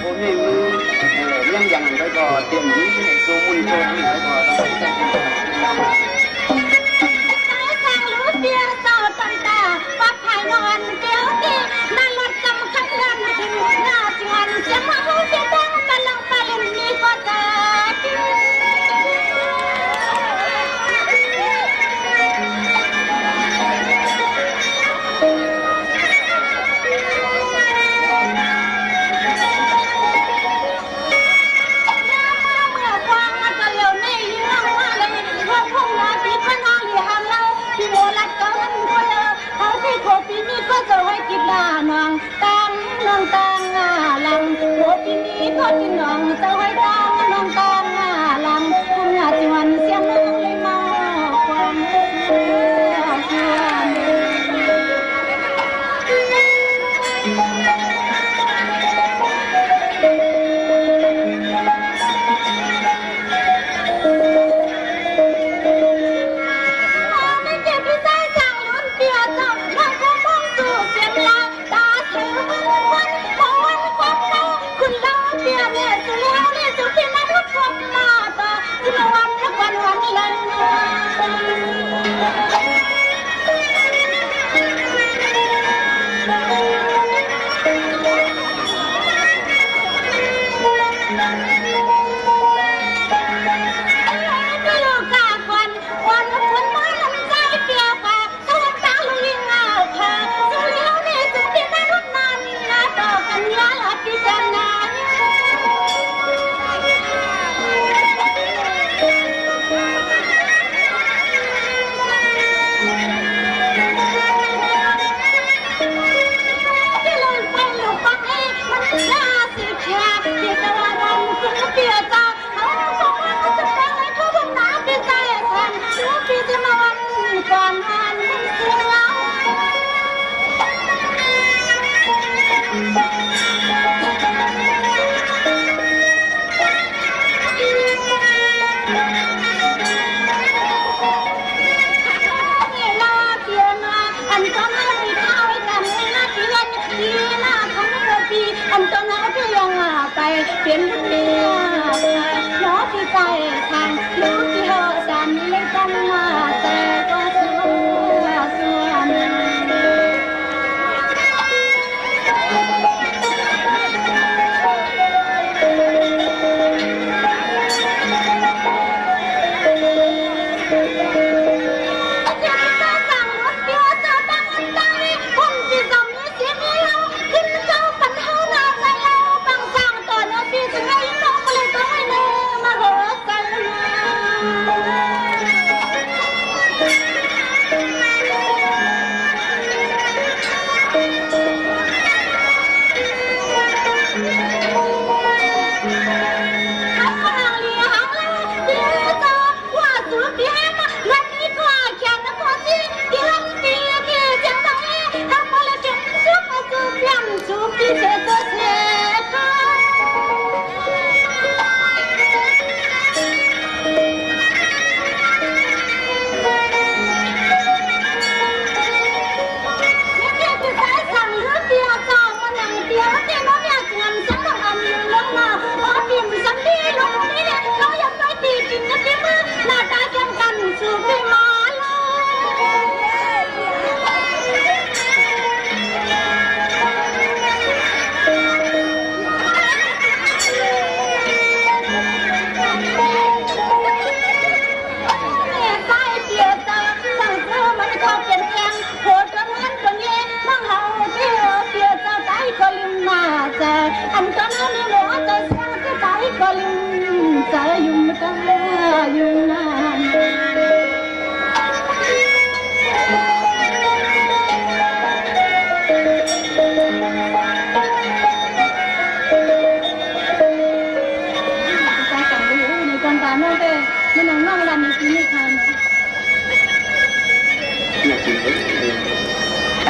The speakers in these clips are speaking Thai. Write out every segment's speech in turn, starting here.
ผมนี่มือเลี้ยงอย่างไรก็เต็มที่ตัวมุนตัวนี้ก็ต้องใช้กันเดียวต่อตันตาปักไผ่นอนเดียวตีนั่นรถจำคันเลื่อนถึงหน้าจวนเสียงมาหูเสียงดังกำลังไปเล่นมีก็เกิดก็กินน้องเต้าให้ตางน้องตางหลังคุณงาจวนเสียงน้องเลยมาความเชื่เป็นเมียหมอที่ใจทางลูกที่เหอดันเลยกันมาแต่ก็สัว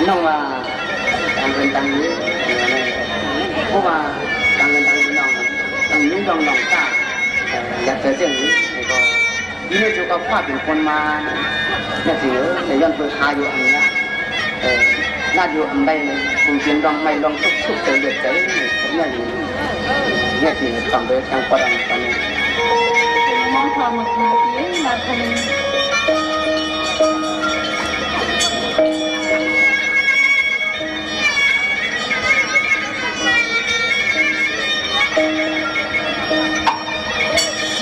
น้องว่าต่างคนต่างนี้เพราะว่าต่างคนต่างนี้น้องต่างนี้น้องตาอยากเจอเรื่องนี้ก็ยี่นี่จูก็พาเป็นคนมาเนี่ยถือในย้อนเปิดหาอยู่อันนี้ น่าอยู่อันใดผมเพียงลองไม่ลองทุกใจเดือดใจผมเนี่ยจริงทำโดยทางประดังตอนนี้มองพอหมดนาทีนาที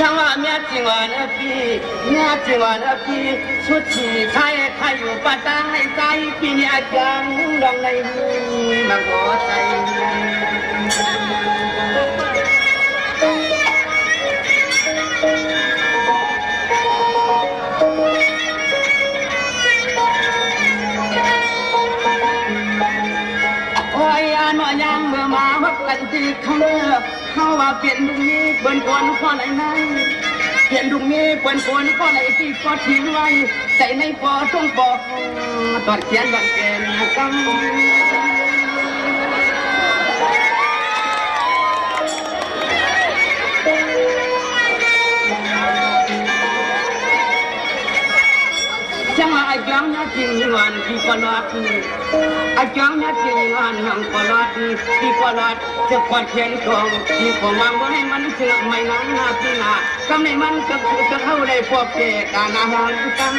ช่างว่าเมียจริงว่านะพี่เมียจริงว่านะพี่ชุดที่ใครอยู่ปัตตาให้ใจพี่เนี่ยจังดองในมือมาขอใจโอ้ยอันว่ายังเมื่อมาวัดกันที่เขาว่าเปลี่ยนลุงนี้เปลี่ยนคนข้อไหนนั้นเปลี่ยนลุงนี้เปลี่ยนคนข้อไหนที่ก็ทิ้งไว้ใส่ในปอต้องบอกตอดเขียนบังแกนกำจังว่าไอ้จังเนี่ยจริงงานที่ปลอดไอ้จังเนี่ยจริงงานหังปลอดที่ปลอดจะกอดเขียนทองที่ผมวางไว้ให้มันเสื่อมไม่นั่งหน้าที่หน้ากำในมันจะเข้าได้พวกเกการอาหารกัน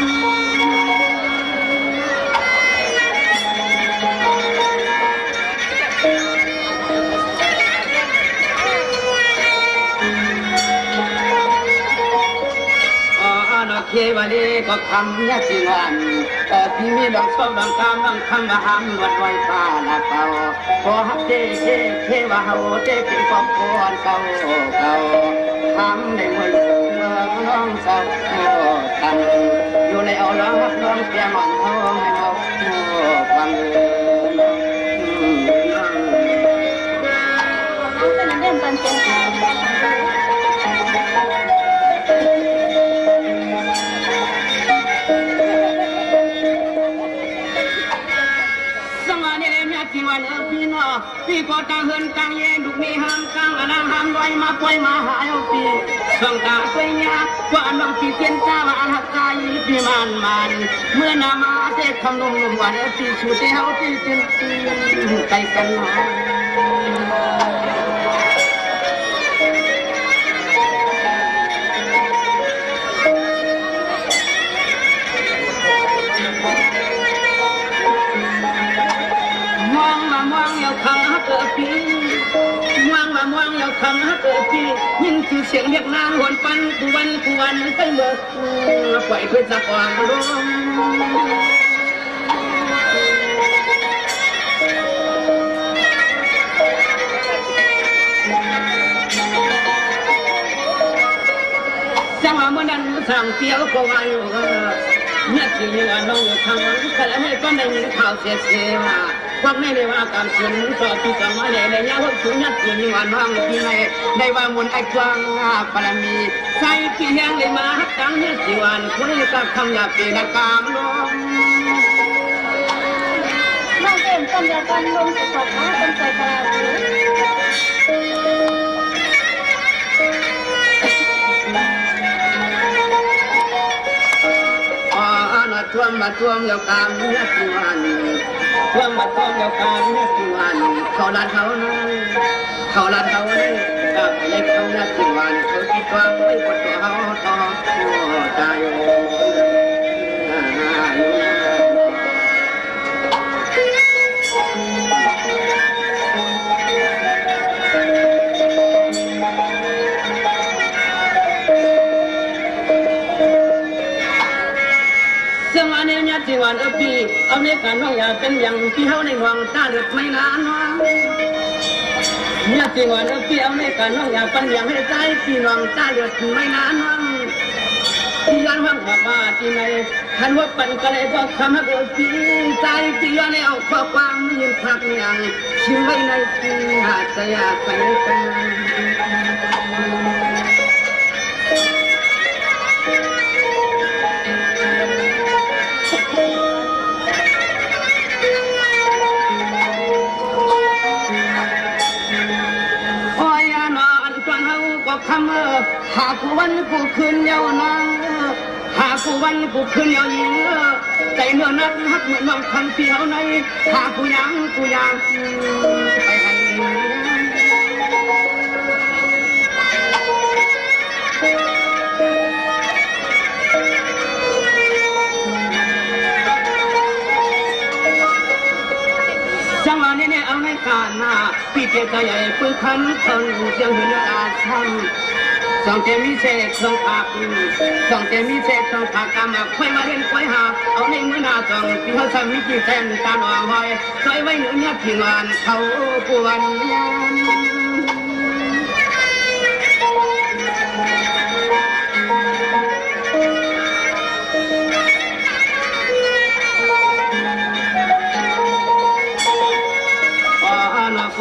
เขียวันนี้ก็คำเนี่ยจริงวันพี่มีดอกส้มดอกกามดอกคำว่าหำวัดไว้ฟ้าละเก่าพอฮักเเว่าเฮาเเป็นครอบครัวเก่าทำในเมืองน้องเศร้าทำอยู่ในเอาล้อฮักน้องเปียหมอนทองให้เราฟังเป็นเรื่องการเปลี่ยนแปลงที่วันพี่น้อพี่ก็ตาเหินกลางเย็นดุมีห้ามกลางอนางห้ามไว้มาปล่อยมาหายปีส่งตาสวยงามว่าน้องพี่เทียนจ้าว่าหักใจพี่มันเมื่อนามาเด็กคำนุ่มวันพี่ชูเท้าพี่เต็มใจกันหน่อยคำฮักเกิดพี่ว่างมามองแล้วคำฮักเกิดพี่ยิ่งคือเสียงเรียกนางหวนปันกูวันไปเมื่อปล่อยเพื่อจะก่อนลมจังหวะเมื่อนั้นสั่งเตี้ยวก็ว่าอยู่เนี่ยที่นี่ว่าน้องอยู่ทางนั้นแต่ให้ก็ได้ยินข่าวเสียว่าพวกนี้ได้ว่าการคืนต่อที่จะมาในยามสุญญ์คืนวันว่างที่ไหนได้ว่ามุนไอ้กวางปรมีใส่พี่แห้งเลยมาฮักจังเนี่ยสิวันคนนี้ก็คำหยาบเป็นกามลมน้องเอ็มต้นเดียวกันลงสุดท้ายเป็นใจกลางท่วมมาท่วมแล้วกามเนี่ยสิวันท่วมมาท่วมแล้วกามเนี่ยสิวันเขาลาดเขานั้นกับเล็กเขาเนี่ยสิวันเขาคิดว่าไม่ปวดตัวเขาท้องใจจังหวะนี้เนี่ยที่วันพี่เอาในการน้องอยากเป็นอย่างที่เขาในวังตาเดือดไม่นานวะเนี่ยที่วันพี่เอาในการน้องอยากเป็นอย่างให้ใจพี่น้องตาเดือดไม่นานวะที่ยันวังว่าที่ไหนทันว่าเป็นก็เลยบอกคำให้เราพี่ใจที่ยันเอาข้อความยืนพักอย่างชื่อไว้ในที่หาจะอยากไปกันคำหากวันกูคืนเยาวนางห หากูวันกูคืนเดียวยิงใจเนื้อนักฮักเหมือนน้องคำเที่ยวในหากูยังไปให้จังหวะนี้เนี่ยเอาในการหน้าพี่เจ้าใจใหญ่ปืนขันทนเสียงเหืออาชันสองเจมีเศษสองผักสองเจมีเศษสองผักกามาค่อยมาเล่นค่อยหาเอาในมือหน้าสองพี่เขาทำมิจิแทนการอ่อนหอยซอยไว้เหนือเนี่ยที่งานเขาปวนยัน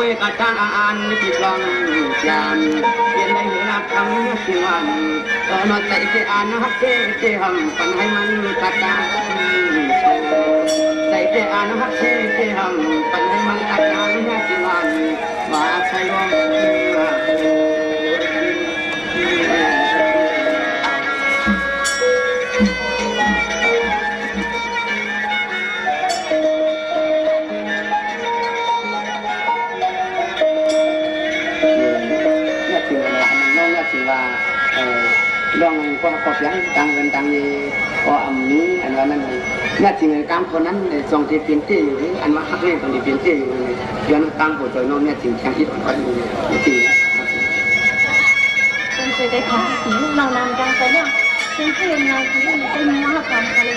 คุยกับจานอ่านที่กลองจานเปลี่ยนได้เวลาทำที่วันนอนใจที่อ่านฮักเจ้หำปันให้มันกระจายใจที่อ่านฮักเจ้หำปันให้มันกระจายที่วันมาใช้ลมลองก็ขอบยังตังเงินตังยีก็อันนี้อันว่านั่นเลยเนี่ยจริงๆการคนนั้นทรงที่เปลี่ยนที่อยู่อันว่าฮักเล่นตรงที่เปลี่ยนที่อยู่ย้อนตามหัวใจโน้นเนี่ยจริงแข็งอิดอ่อนอยู่จริง真是得看你老南江在那，真是那是你跟你妈干的嘞。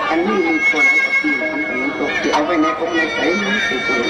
อันนี้มีคนที่ทำเป็นตัวที่เอาไว้ในกรงในใจนี่คือตัว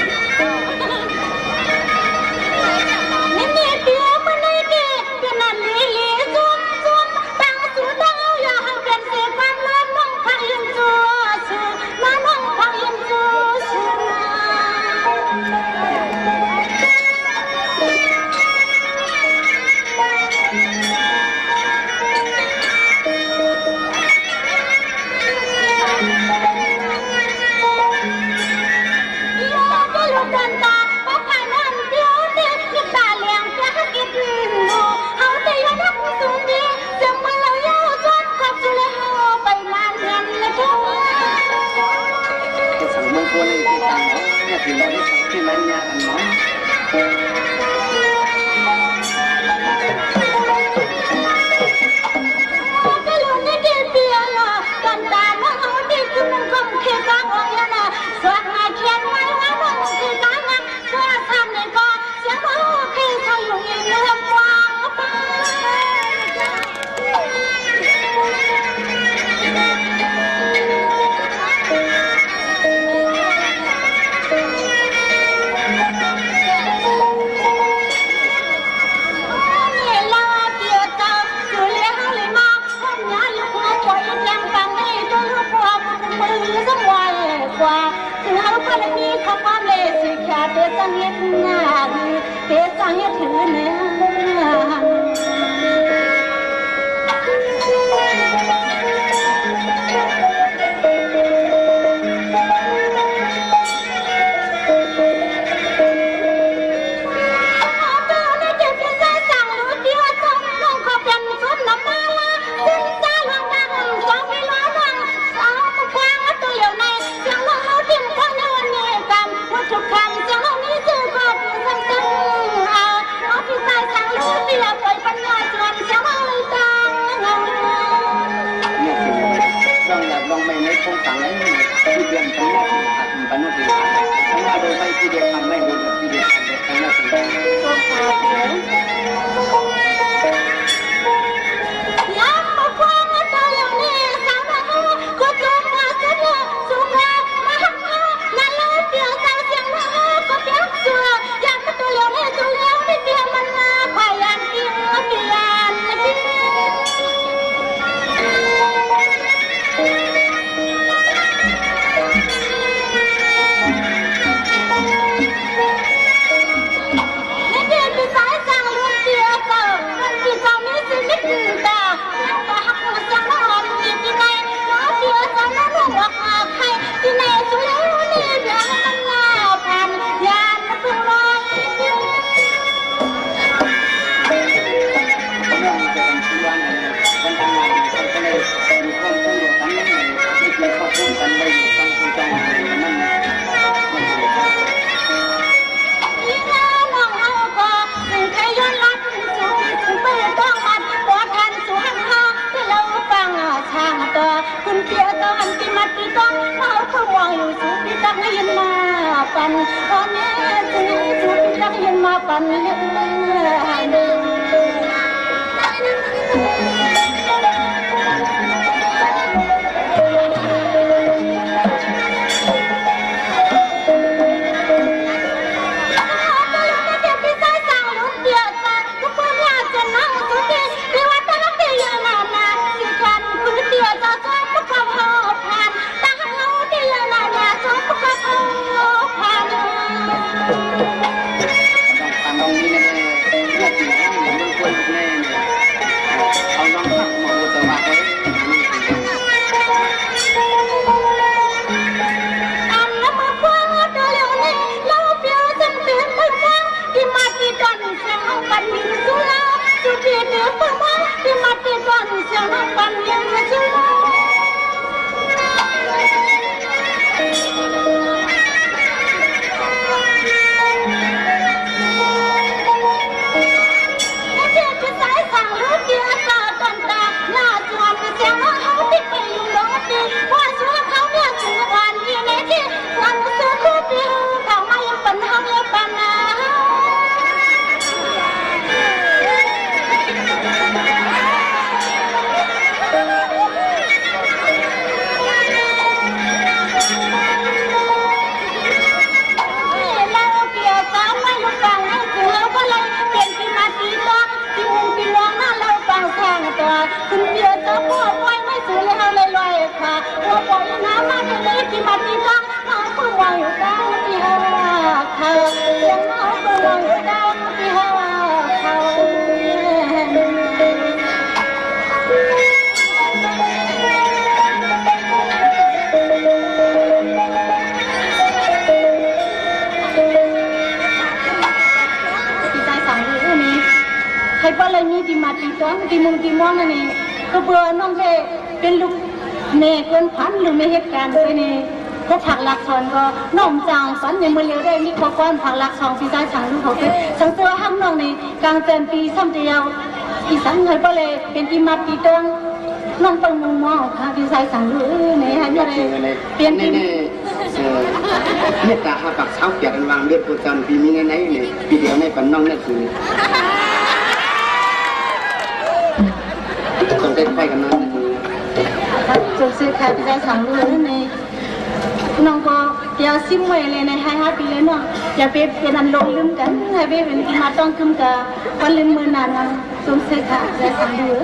องอยู่สุดที่ตักยินมาปันตอนนี้จึงสุดที่ตักยินมาปันเลืให้ป้าเลยมีที่มาที่สองที่มุงที่มองนั่นเองก็เบื่อน้องเทเป็นลูกเน่เกินพันหรือไม่เหตุการณ์ไปนี่ถ้าถักหลักสอนก็น้องจางสันในเมื่อเร็วได้มีข้อความถักหลักสองพี่ชายสั่งลูกเขาเป็นสังเสือห้ามน้องในกลางเต็มปีซ้ำเดียวอีสังให้ป้าเลยเป็นที่มาที่เติงน้องต้องมุงมองค่ะพี่ชายสั่งลูกในให้ป้าเลยเปลี่ยนที่เมตตาหาปักเช้าเกียรติวางเลือดประจันปีนี้ไหนเนี่ยปีเดียวในปันน้องนั่นคือต้องเต้นไปกันนั้นจนซื้อค่ะพี่ชายสั่งลูกในน้องก็เดี๋ยวซิมไว้เลยในให้5 ปีเลยเนาะอย่าไปเป็นอันลงลืมกันให้ไปเป็นที่มาต้องกึมกับวันลืมมือนานจนซื้อค่ะพี่ชายสั่งลูก